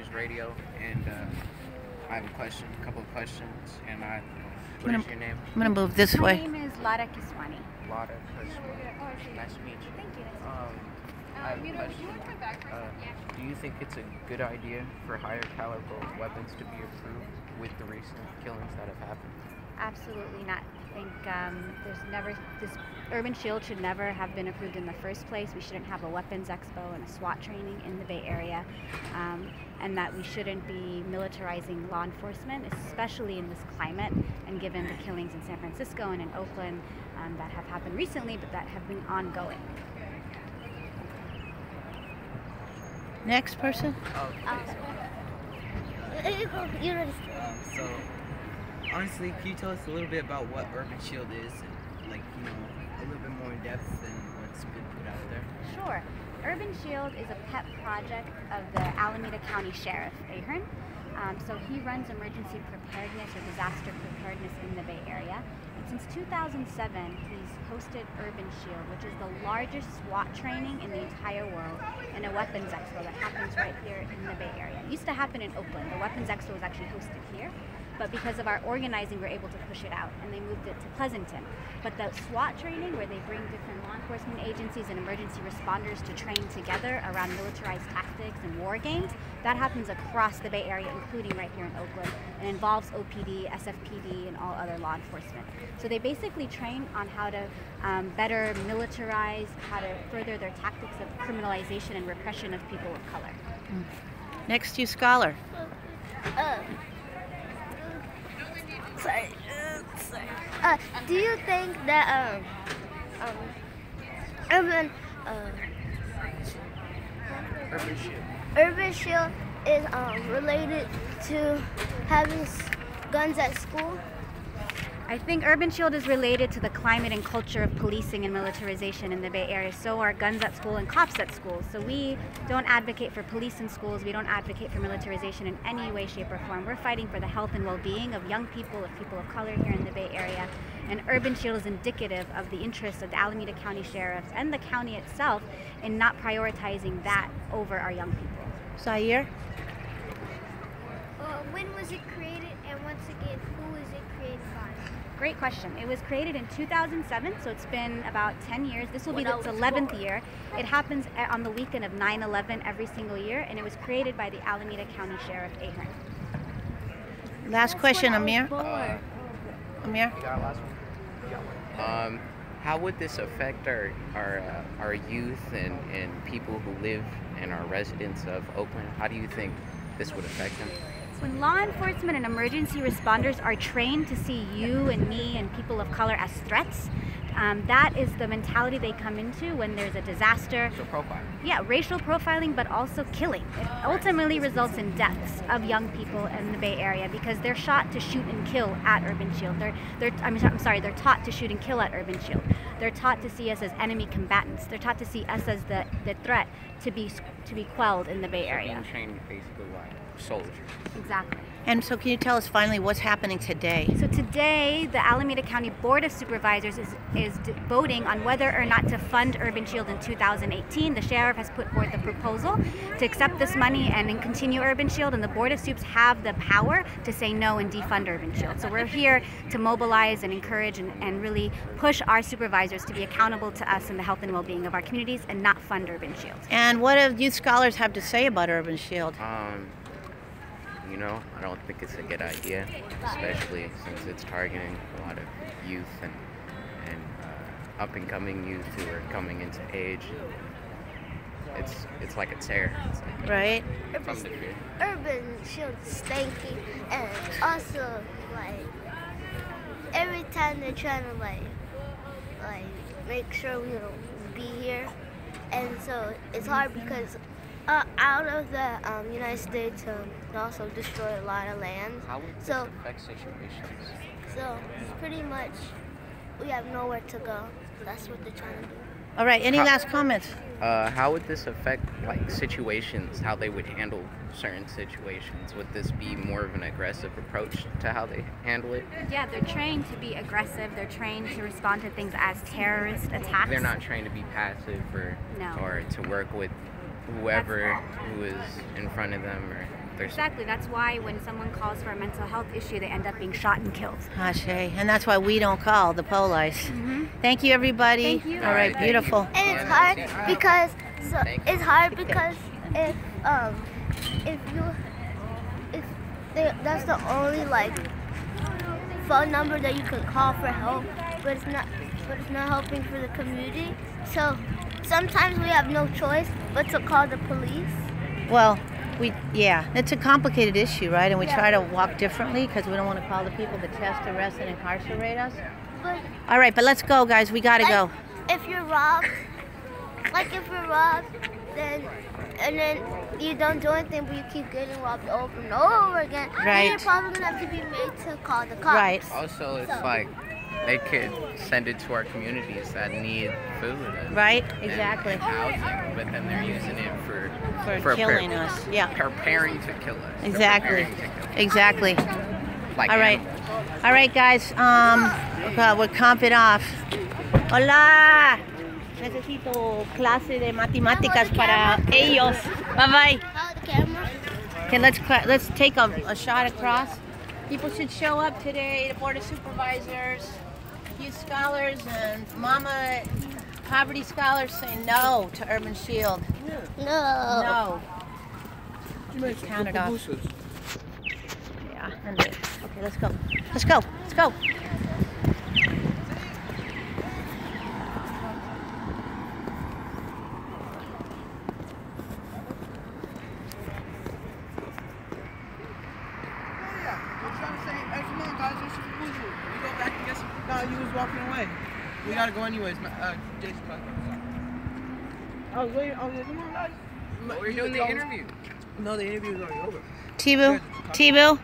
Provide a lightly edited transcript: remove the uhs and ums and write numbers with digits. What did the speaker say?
News Radio, and I have a couple of questions. And what is your name? I'm going to move this My way. name is Lara Kiswani. Lara Kashmir. Nice to meet you. Thank you. I have a question. Do you think it's a good idea for higher caliber weapons to be approved with the recent killings that have happened? Absolutely not. I think this Urban Shield should never have been approved in the first place. We shouldn't have a weapons expo and a SWAT training in the Bay Area, and that we shouldn't be militarizing law enforcement, especially in this climate, and given the killings in San Francisco and in Oakland that have happened recently, but that have been ongoing. Next person. So, honestly, can you tell us a little bit about what Urban Shield is, and a little bit more in depth than what's been put out there? Sure. Urban Shield is a pet project of the Alameda County Sheriff, Ahern. So he runs emergency preparedness or disaster preparedness in the Bay Area. And since 2007, he's hosted Urban Shield, which is the largest SWAT training in the entire world, and a weapons expo that happens right here in the Bay Area. It used to happen in Oakland. The weapons expo was actually hosted here, but because of our organizing, we're able to push it out, and they moved it to Pleasanton. But the SWAT training, where they bring different law enforcement agencies and emergency responders to train together around militarized tactics and war games, that happens across the Bay Area, including right here in Oakland, and involves OPD, SFPD, and all other law enforcement. So they basically train on how to better militarize, how to further their tactics of criminalization and repression of people of color. Next to you, Scholar. Do you think that Urban Shield is related to having guns at school? I think Urban Shield is related to the climate and culture of policing and militarization in the Bay Area. So are guns at school and cops at school. So we don't advocate for police in schools. We don't advocate for militarization in any way, shape, or form. We're fighting for the health and well-being of young people, of people of color here in the Bay Area. And Urban Shield is indicative of the interests of the Alameda County Sheriffs and the county itself in not prioritizing that over our young people. Zaire. When was it created, and once again, who is it created by? Great question. It was created in 2007, so it's been about 10 years. This will be its 11th year. It happens on the weekend of 9/11 every single year, and it was created by the Alameda County Sheriff, Ahern. Last question, Amir. Amir. You got a last one? How would this affect our youth and people who live and are residents of Oakland? How do you think this would affect them? When law enforcement and emergency responders are trained to see you and me and people of color as threats, that is the mentality they come into when there's a disaster. So profiling. Yeah, racial profiling, but also killing. It ultimately results in deaths of young people in the Bay Area because they're shot to shoot and kill at Urban Shield. They're taught to shoot and kill at Urban Shield. They're taught to see us as enemy combatants. They're taught to see us as the threat to be quelled in the Bay Area. Being trained basically like soldiers. Exactly. And so can you tell us finally what's happening today? So today, the Alameda County Board of Supervisors is voting on whether or not to fund Urban Shield in 2018. The sheriff has put forth a proposal to accept this money and then continue Urban Shield, and the Board of Supes have the power to say no and defund Urban Shield. So we're here to mobilize and encourage and really push our supervisors to be accountable to us and the health and well-being of our communities and not fund Urban Shield. And what do youth scholars have to say about Urban Shield? I don't think it's a good idea, especially since it's targeting a lot of youth and up-and-coming youth who are coming into age. It's like a terror. It's like right? From the fear. Urban Shield is stanky, and also every time they're trying to make sure we don't be here, and so it's hard because out of the United States also destroy a lot of land. How would this affect situations? So pretty much we have nowhere to go. That's what they're trying to do. All right, any last comments? How would this affect situations, how they would handle certain situations? Would this be more of an aggressive approach to how they handle it? Yeah, they're trained to be aggressive. They're trained to respond to things as terrorist attacks. They're not trained to be passive or to work with whoever who is in front of them, or there's Exactly. That's why when someone calls for a mental health issue, they end up being shot and killed. Ashe. And that's why we don't call the police. Thank you, everybody. Thank you. All right, beautiful. And it's hard because it's hard because if that's the only like phone number that you can call for help, but it's not helping for the community. So sometimes we have no choice but to call the police. Well, it's a complicated issue, right? And we try to walk differently because we don't want to call the people that test, arrest, and incarcerate us. But All right, but let's go, guys. We gotta go. if you're robbed, then you don't do anything, but you keep getting robbed over and over again, then Right. you're probably gonna have to be made to call the cops. Right. also it's like they could send it to our communities that need food and, Right? and Exactly. housing, but then they're using it For killing us. Yeah. preparing to kill us. They're Exactly. preparing to kill us. Exactly. Like All right. animals. All right, guys. We're comping off. Hola. Necesito clase de matemáticas para ellos. Bye bye. Call the camera. Okay, let's take a shot across. People should show up today. The Board of Supervisors, youth scholars, and Mama Poverty Scholars say no to Urban Shield. No. No. Count it off. Yeah. Okay, let's go. Let's go. Let's go. No, you was walking away. We gotta go anyways. Jason. Oh, wait. Oh, yeah, come on, guys. We're doing the interview. No, the interview is already over. Tibu.